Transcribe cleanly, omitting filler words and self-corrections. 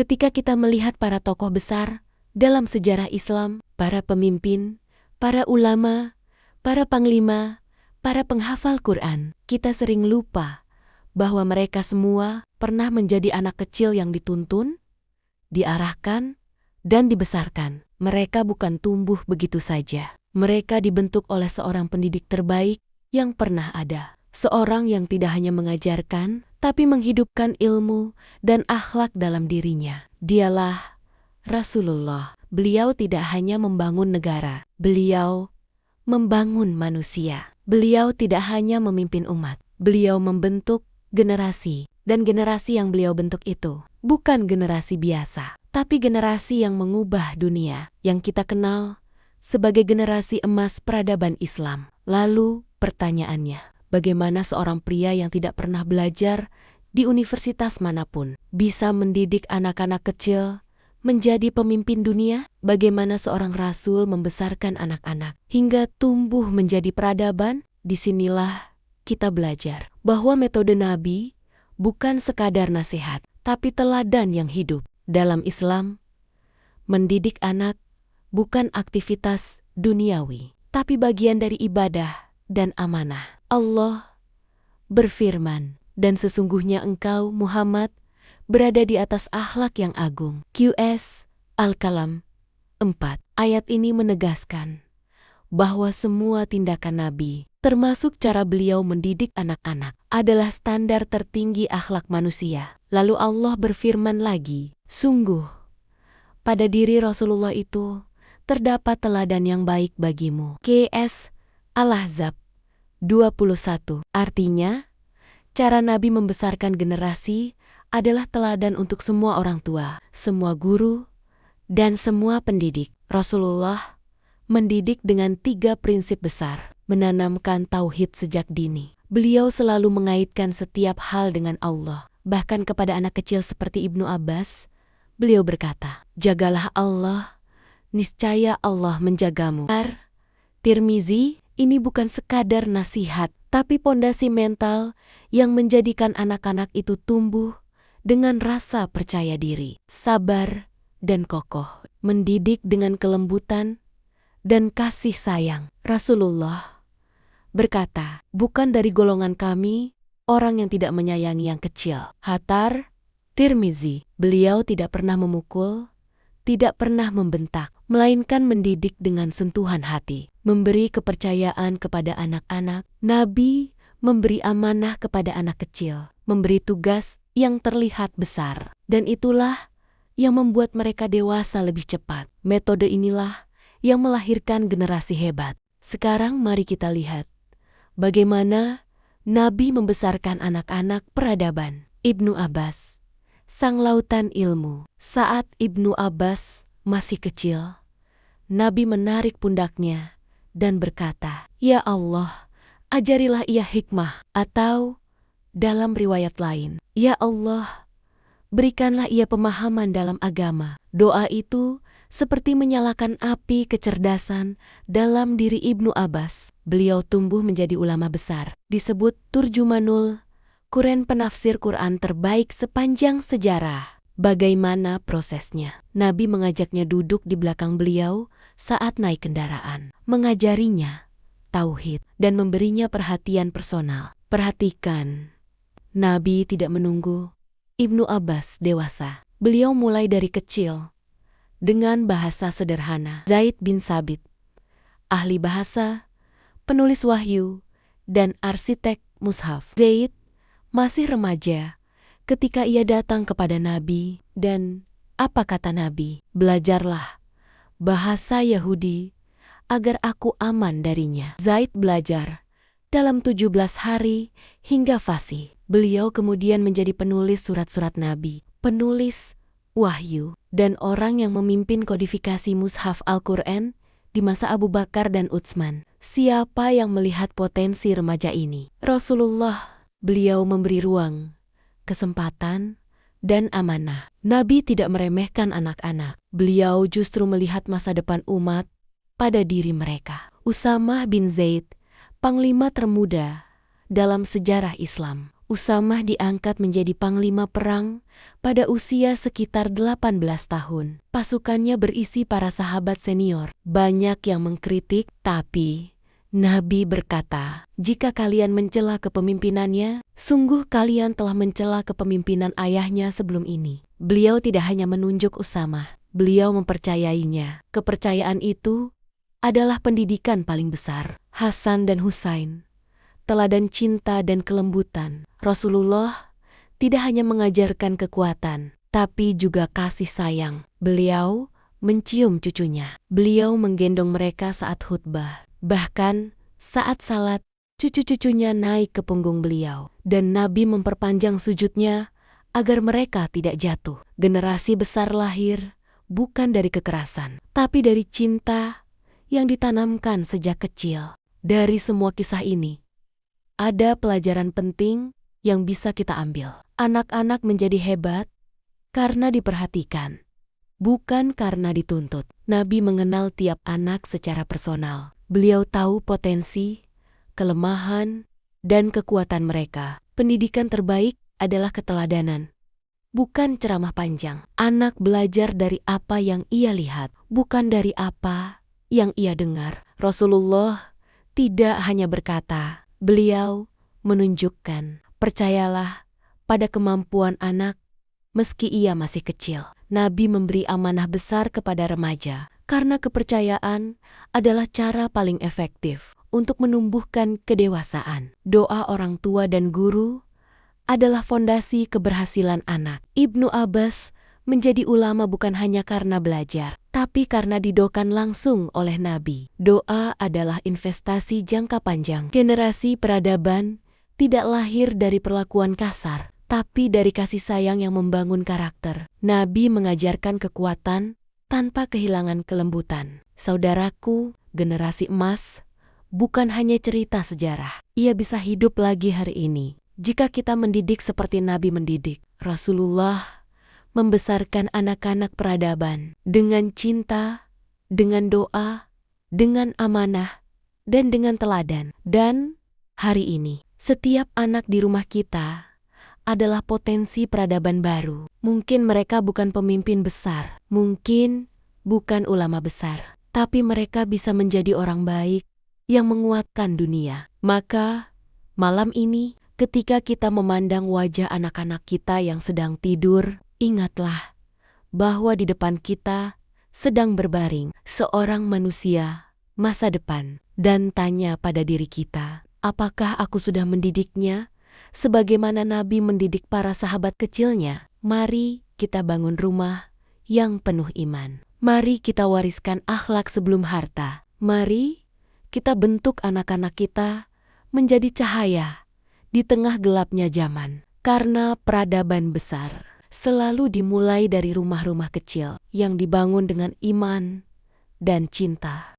Ketika kita melihat para tokoh besar dalam sejarah Islam, para pemimpin, para ulama, para panglima, para penghafal Quran, kita sering lupa bahwa mereka semua pernah menjadi anak kecil yang dituntun, diarahkan, dan dibesarkan. Mereka bukan tumbuh begitu saja. Mereka dibentuk oleh seorang pendidik terbaik yang pernah ada. Seorang yang tidak hanya mengajarkan, tapi menghidupkan ilmu dan akhlak dalam dirinya. Dialah Rasulullah. Beliau tidak hanya membangun negara, beliau membangun manusia. Beliau tidak hanya memimpin umat, beliau membentuk generasi. Dan generasi yang beliau bentuk itu bukan generasi biasa, tapi generasi yang mengubah dunia, yang kita kenal sebagai generasi emas peradaban Islam. Lalu pertanyaannya, bagaimana seorang pria yang tidak pernah belajar di universitas manapun bisa mendidik anak-anak kecil menjadi pemimpin dunia? Bagaimana seorang rasul membesarkan anak-anak hingga tumbuh menjadi peradaban? Disinilah kita belajar bahwa metode Nabi bukan sekadar nasihat, tapi teladan yang hidup. Dalam Islam, mendidik anak bukan aktivitas duniawi, tapi bagian dari ibadah dan amanah. Allah berfirman, dan sesungguhnya engkau, Muhammad, berada di atas akhlak yang agung. QS Al-Kalam 4. Ayat ini menegaskan bahwa semua tindakan Nabi, termasuk cara beliau mendidik anak-anak, adalah standar tertinggi akhlak manusia. Lalu Allah berfirman lagi, sungguh, pada diri Rasulullah itu terdapat teladan yang baik bagimu. QS Al-Ahzab 21. Artinya, cara Nabi membesarkan generasi adalah teladan untuk semua orang tua, semua guru, dan semua pendidik. Rasulullah mendidik dengan 3 prinsip besar, menanamkan tauhid sejak dini. Beliau selalu mengaitkan setiap hal dengan Allah. Bahkan kepada anak kecil seperti Ibnu Abbas, beliau berkata, jagalah Allah, niscaya Allah menjagamu. Tirmizi, ini bukan sekadar nasihat, tapi pondasi mental yang menjadikan anak-anak itu tumbuh dengan rasa percaya diri, sabar, dan kokoh, mendidik dengan kelembutan dan kasih sayang. Rasulullah berkata, bukan dari golongan kami orang yang tidak menyayangi yang kecil. Hatar Tirmizi, beliau tidak pernah memukul, tidak pernah membentak, melainkan mendidik dengan sentuhan hati, memberi kepercayaan kepada anak-anak. Nabi memberi amanah kepada anak kecil, memberi tugas yang terlihat besar, dan itulah yang membuat mereka dewasa lebih cepat. Metode inilah yang melahirkan generasi hebat. Sekarang mari kita lihat bagaimana Nabi membesarkan anak-anak peradaban. Ibnu Abbas, sang lautan ilmu. Saat Ibnu Abbas masih kecil, Nabi menarik pundaknya dan berkata, "Ya Allah, ajarilah ia hikmah." Atau dalam riwayat lain, "Ya Allah, berikanlah ia pemahaman dalam agama." Doa itu seperti menyalakan api kecerdasan dalam diri Ibnu Abbas. Beliau tumbuh menjadi ulama besar, disebut Turjumanul Quran, penafsir Quran terbaik sepanjang sejarah. Bagaimana prosesnya? Nabi mengajaknya duduk di belakang beliau saat naik kendaraan, mengajarinya tauhid, dan memberinya perhatian personal. Perhatikan, Nabi tidak menunggu Ibnu Abbas dewasa. Beliau mulai dari kecil, dengan bahasa sederhana. Zaid bin Sabit, ahli bahasa, penulis wahyu, dan arsitek mushaf. Zaid masih remaja ketika ia datang kepada Nabi, dan apa kata Nabi? "Belajarlah bahasa Yahudi agar aku aman darinya." Zaid belajar dalam 17 hari hingga fasih. Beliau kemudian menjadi penulis surat-surat Nabi, penulis wahyu, dan orang yang memimpin kodifikasi mushaf Al-Quran di masa Abu Bakar dan Utsman. Siapa yang melihat potensi remaja ini? Rasulullah. Beliau memberi ruang, kesempatan, dan amanah. Nabi tidak meremehkan anak-anak. Beliau justru melihat masa depan umat pada diri mereka. Usamah bin Zaid, panglima termuda dalam sejarah Islam. Usamah diangkat menjadi panglima perang pada usia sekitar 18 tahun. Pasukannya berisi para sahabat senior. Banyak yang mengkritik, tapi Nabi berkata, "Jika kalian mencela kepemimpinannya, sungguh kalian telah mencela kepemimpinan ayahnya sebelum ini." Beliau tidak hanya menunjuk Usamah, beliau mempercayainya. Kepercayaan itu adalah pendidikan paling besar. Hasan dan Husain, teladan cinta dan kelembutan. Rasulullah tidak hanya mengajarkan kekuatan, tapi juga kasih sayang. Beliau mencium cucunya. Beliau menggendong mereka saat khutbah. Bahkan saat salat, cucu-cucunya naik ke punggung beliau. Dan Nabi memperpanjang sujudnya agar mereka tidak jatuh. Generasi besar lahir bukan dari kekerasan, tapi dari cinta yang ditanamkan sejak kecil. Dari semua kisah ini, ada pelajaran penting yang bisa kita ambil. Anak-anak menjadi hebat karena diperhatikan, bukan karena dituntut. Nabi mengenal tiap anak secara personal. Beliau tahu potensi, kelemahan, dan kekuatan mereka. Pendidikan terbaik adalah keteladanan, bukan ceramah panjang. Anak belajar dari apa yang ia lihat, bukan dari apa yang ia dengar. Rasulullah tidak hanya berkata, beliau menunjukkan, percayalah pada kemampuan anak meski ia masih kecil. Nabi memberi amanah besar kepada remaja, karena kepercayaan adalah cara paling efektif untuk menumbuhkan kedewasaan. Doa orang tua dan guru adalah fondasi keberhasilan anak. Ibnu Abbas menjadi ulama bukan hanya karena belajar, tapi karena didoakan langsung oleh Nabi. Doa adalah investasi jangka panjang. Generasi peradaban tidak lahir dari perlakuan kasar, tapi dari kasih sayang yang membangun karakter. Nabi mengajarkan kekuatan tanpa kehilangan kelembutan. Saudaraku, generasi emas bukan hanya cerita sejarah. Ia bisa hidup lagi hari ini jika kita mendidik seperti Nabi mendidik. Rasulullah membesarkan anak-anak peradaban dengan cinta, dengan doa, dengan amanah, dan dengan teladan. Dan hari ini, setiap anak di rumah kita adalah potensi peradaban baru. Mungkin mereka bukan pemimpin besar, mungkin bukan ulama besar, tapi mereka bisa menjadi orang baik yang menguatkan dunia. Maka, malam ini, ketika kita memandang wajah anak-anak kita yang sedang tidur, ingatlah bahwa di depan kita sedang berbaring seorang manusia masa depan. Dan tanya pada diri kita, apakah aku sudah mendidiknya sebagaimana Nabi mendidik para sahabat kecilnya? Mari kita bangun rumah yang penuh iman. Mari kita wariskan akhlak sebelum harta. Mari kita bentuk anak-anak kita menjadi cahaya di tengah gelapnya zaman. Karena peradaban besar selalu dimulai dari rumah-rumah kecil yang dibangun dengan iman dan cinta.